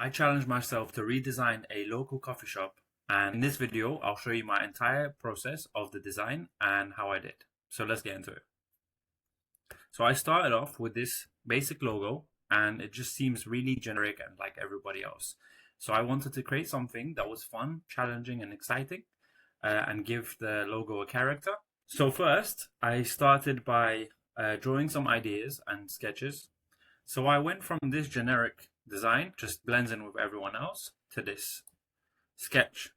I challenged myself to redesign a local coffee shop, and in this video, I'll show you my entire process of the design and how I did. So let's get into it. So I started off with this basic logo, and it just seems really generic and like everybody else. So I wanted to create something that was fun, challenging, and exciting, and give the logo a character. So first, I started by drawing some ideas and sketches. So I went from this generic design, just blends in with everyone else, to this sketch.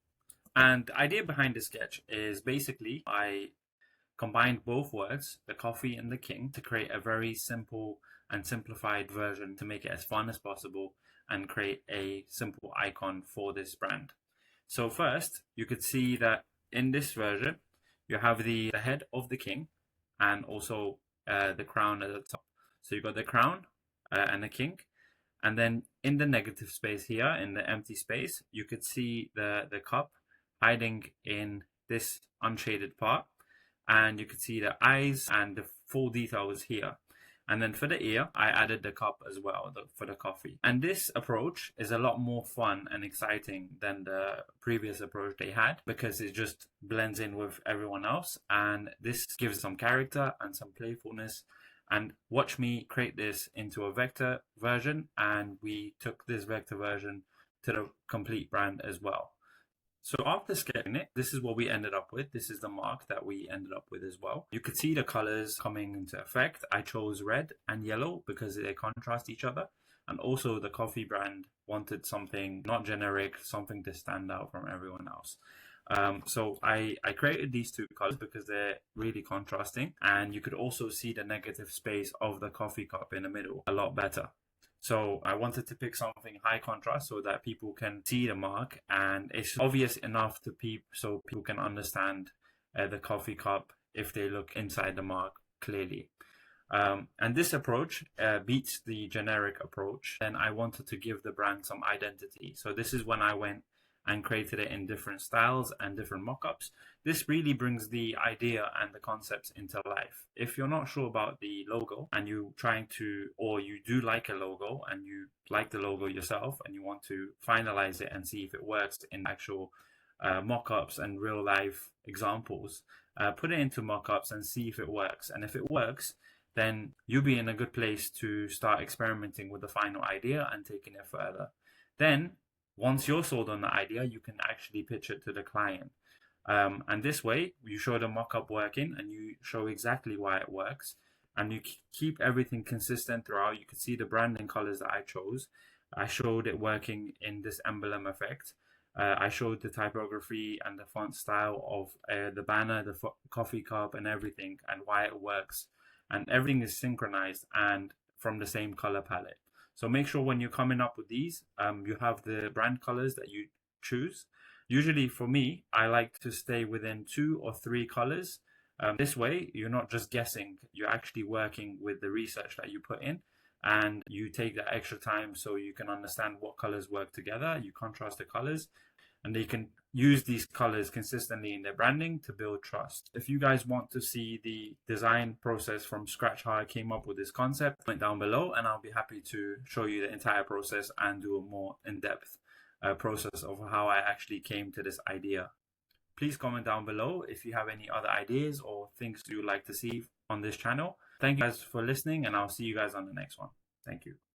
And the idea behind this sketch is basically I combined both words, the coffee and the king, to create a very simple and simplified version to make it as fun as possible and create a simple icon for this brand. So first, you could see that in this version, you have the head of the king and also the crown at the top. So you've got the crown and the king. And then in the negative space here, in the empty space, you could see the cup hiding in this unshaded part. And you could see the eyes and the full details here. And then for the ear, I added the cup as well for the coffee. And this approach is a lot more fun and exciting than the previous approach they had because it just blends in with everyone else. And this gives some character and some playfulness. And watch me create this into a vector version. And we took this vector version to the complete brand as well. So after sketching it, this is what we ended up with. This is the mark that we ended up with as well. You could see the colors coming into effect. I chose red and yellow because they contrast each other. And also the coffee brand wanted something not generic, something to stand out from everyone else. So I created these two colors because they're really contrasting. And you could also see the negative space of the coffee cup in the middle a lot better. So I wanted to pick something high contrast so that people can see the mark and it's obvious enough to so people can understand the coffee cup if they look inside the mark clearly. And this approach beats the generic approach. And I wanted to give the brand some identity. So this is when I went and created it in different styles and different mock-ups. This really brings the idea and the concepts into life. If you're not sure about the logo and you do like a logo and you like the logo yourself and you want to finalize it and see if it works in actual mock-ups and real life examples, put it into mock-ups and see if it works. And if it works, then you'll be in a good place to start experimenting with the final idea and taking it further. Then once you're sold on the idea, you can actually pitch it to the client. And this way, you show the mock-up working and you show exactly why it works. And you keep everything consistent throughout. You can see the branding colors that I chose. I showed it working in this emblem effect. I showed the typography and the font style of the banner, the coffee cup and everything and why it works. And everything is synchronized and from the same color palette. So make sure when you're coming up with these, you have the brand colors that you choose. Usually for me, I like to stay within 2 or 3 colors. This way, you're not just guessing, you're actually working with the research that you put in and you take that extra time so you can understand what colors work together. You contrast the colors and they can use these colors consistently in their branding to build trust. If you guys want to see the design process from scratch, how I came up with this concept, comment down below and I'll be happy to show you the entire process and do a more in-depth process of how I actually came to this idea. Please comment down below if you have any other ideas or things you'd like to see on this channel. Thank you guys for listening and I'll see you guys on the next one. Thank you.